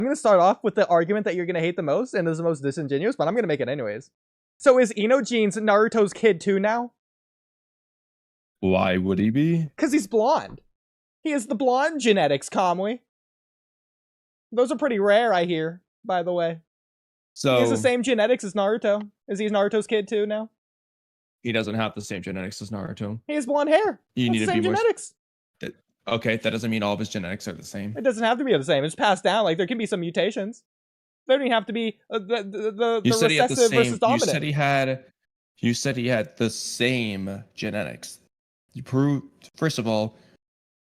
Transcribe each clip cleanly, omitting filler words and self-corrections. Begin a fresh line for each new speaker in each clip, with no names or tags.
I'm going to start off with the argument that you're going to hate the most and is the most disingenuous, but I'm going to make it anyways. So is Inojin's Naruto's kid too now?
Why would he be?
Because he's blonde. He has the blonde genetics, Kamui. Those are pretty rare, I hear, by the way.
So
he has the same genetics as Naruto. Is he Naruto's kid too now?
He doesn't have the same genetics as Naruto.
He has blonde hair.
You need
the
to
same
be
genetics.
Okay, that doesn't mean all of his genetics are the same.
It doesn't have to be the same. It's passed down. Like, there can be some mutations. There don't even have to be the recessive versus dominant.
You said he had the same genetics. You proved, first of all,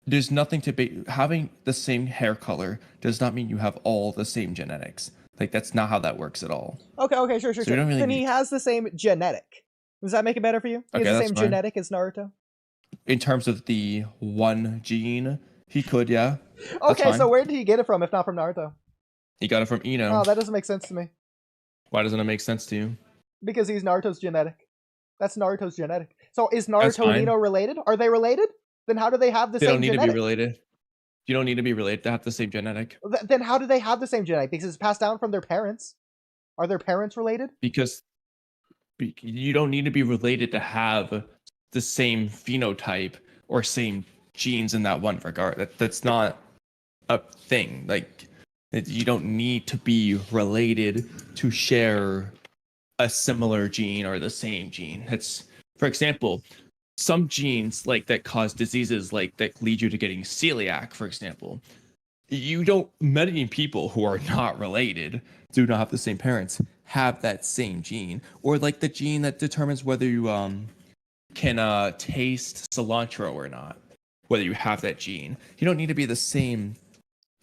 there's nothing to be having the same hair color does not mean you have all the same genetics. Like, that's not how that works at all.
Okay, sure.
So really
then he has the same genetic. Does that make it better for you? He has the same genetic as Naruto?
In terms of the one gene, he could, yeah.
Okay, so where did he get it from if not from Naruto?
He got it from Ino.
Oh, that doesn't make sense to me.
Why doesn't it make sense to you?
Because he's Naruto's genetic. That's Naruto's genetic. So is Naruto and Ino related? Are they related? Then how do they have the same genetic? They don't need to be
related. You don't need to be related to have the same genetic.
Then how do they have the same genetic? Because it's passed down from their parents. Are their parents related?
Because you don't need to be related to have the same phenotype or same genes in that one regard. That's not a thing. Like, you don't need to be related to share a similar gene or the same gene. It's, for example, some genes like that cause diseases like that lead you to getting celiac, for example. Many people who are not related, do not have the same parents, have that same gene. Or like the gene that determines whether you can taste cilantro or not, whether you have that gene. You don't need to be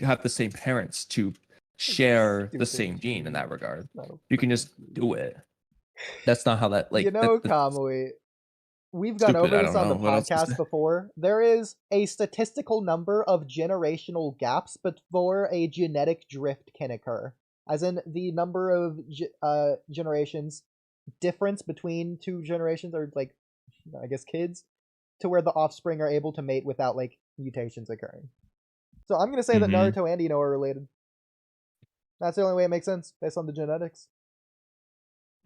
have the same parents to share the same gene in that regard. You can just do it. That's not how that, like,
Kamui, we've gone over this on the podcast before. There is a statistical number of generational gaps before a genetic drift can occur. As in the number of generations difference between two generations, or like, I guess, kids, to where the offspring are able to mate without like mutations occurring. So I'm going to say that Naruto and Ino are related. That's the only way it makes sense based on the genetics.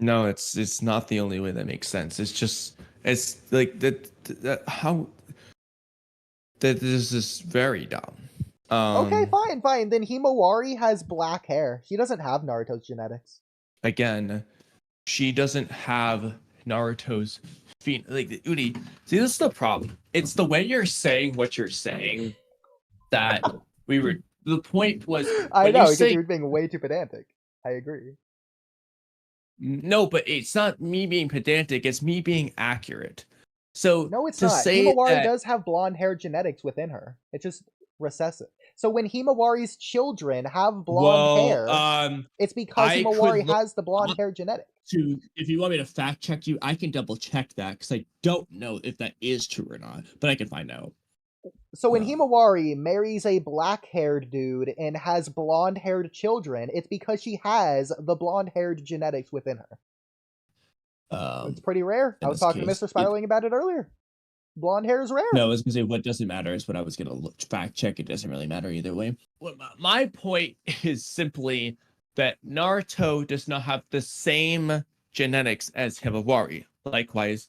No, it's not the only way that makes sense. It's like that how that this is very dumb.
Okay, fine. Then Himawari has black hair. She doesn't have Naruto's genetics.
Again, she doesn't have Naruto's like Oodie. See, this is the problem. It's the way you're saying what you're saying that the point was.
I know, because you're being way too pedantic. I agree.
No, but it's not me being pedantic. It's me being accurate. So
no, it's not. Himawari does have blonde hair genetics within her. It's just recessive. So when Himawari's children have blonde hair, it's because Himawari has the blonde hair genetic.
If you want me to fact check you, I can double check that because I don't know if that is true or not, but I can find out.
So when Himawari marries a black-haired dude and has blonde-haired children, it's because she has the blonde-haired genetics within her. It's pretty rare. I was talking to Mr. Spiraling about it earlier. Blonde hair is rare.
No, I was going to say what doesn't matter is what I was going to fact check. It doesn't really matter either way.
Well, my point is simply that Naruto does not have the same genetics as Himawari. Likewise,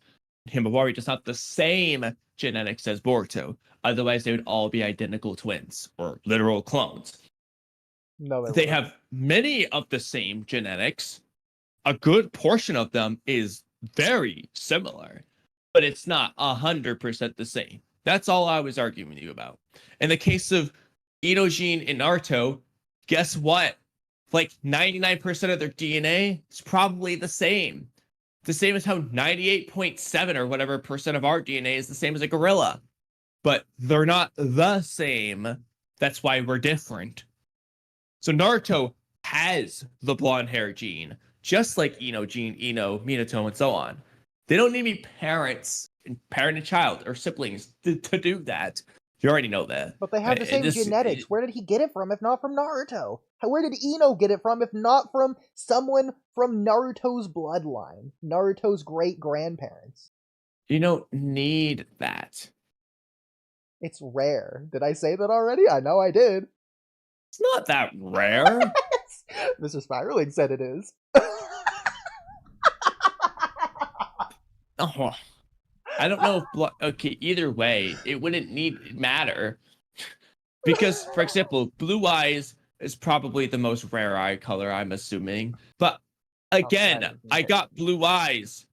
Himawari does not have the same genetics as Boruto. Otherwise, they would all be identical twins or literal clones.
No,
they have many of the same genetics. A good portion of them is very similar, but it's not 100% the same. That's all I was arguing with you about. In the case of Inojin and Naruto, guess what? Like 99% of their DNA is probably the same. The same as how 98.7 or whatever percent of our DNA is the same as a gorilla. But they're not the same. That's why we're different. So Naruto has the blonde hair gene, just like Inojin, Ino, Minato, and so on. They don't need to be parent and child, or siblings to do that. You already know that.
But they have the same genetics. Where did he get it from if not from Naruto? Where did Ino get it from if not from someone from Naruto's bloodline? Naruto's great-grandparents.
You don't need that.
It's rare. Did I say that already? I know I did.
It's not that rare.
Mr. Spiraling said it is.
Oh, I don't know if okay, either way, it wouldn't matter. Because, for example, blue eyes is probably the most rare eye color, I'm assuming. But again, I got blue eyes.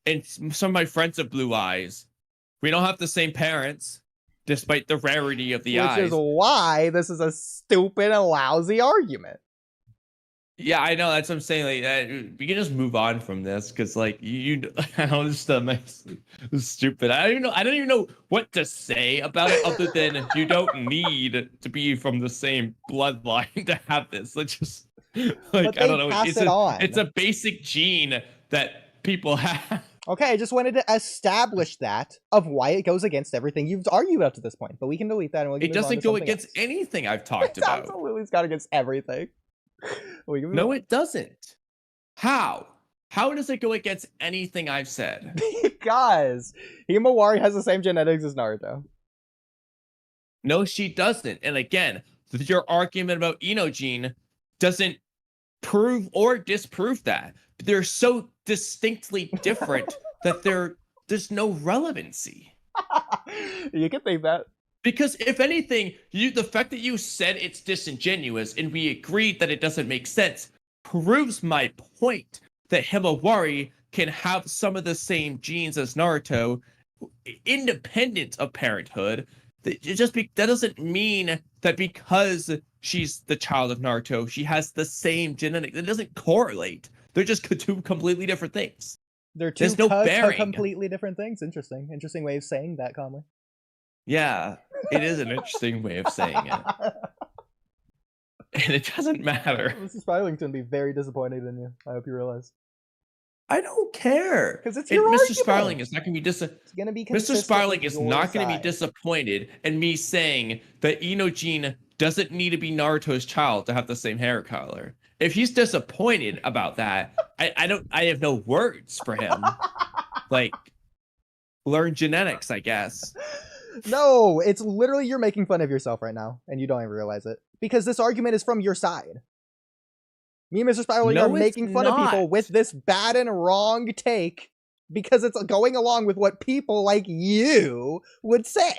And some of my friends have blue eyes. We don't have the same parents, despite the rarity of the eyes.
Which is why this is a stupid and lousy argument.
Yeah, I know. That's what I'm saying. Like, we can just move on from this because, like, I know this stuff makes stupid. I don't even know what to say about it other than you don't need to be from the same bloodline to have this. Let's just, like, I don't know. It's a basic gene that people have.
Okay, I just wanted to establish that of why it goes against everything you've argued up to this point. But we can delete that. And
it doesn't go against anything I've talked about.
Absolutely, it's got against everything.
No, it doesn't. How? How does it go against anything I've said?
Because Himawari has the same genetics as Naruto.
No, she doesn't. And again, your argument about Inojin doesn't prove or disprove that. They're so distinctly different that there's no relevancy.
You can think that.
Because if anything, the fact that you said it's disingenuous and we agreed that it doesn't make sense proves my point that Himawari can have some of the same genes as Naruto, independent of parenthood. That doesn't mean that because she's the child of Naruto, she has the same genetics. It doesn't correlate. They're just two completely different things.
They're two completely different things. Interesting way of saying that, Kamui.
Yeah, it is an interesting way of saying it. And it doesn't matter.
Mrs. Spilington would be very disappointed in you. I hope you realize.
I don't care.
Because it's your argument.
Mr. Sparling is not going to be disappointed. Mr. Sparling is not going to be disappointed in me saying that Inojin doesn't need to be Naruto's child to have the same hair color. If he's disappointed about that, I have no words for him. Like, learn genetics, I guess.
No, it's literally you're making fun of yourself right now, and you don't even realize it. Because this argument is from your side. Me and Mr. Spiraling are making fun of people with this bad and wrong take because it's going along with what people like you would say.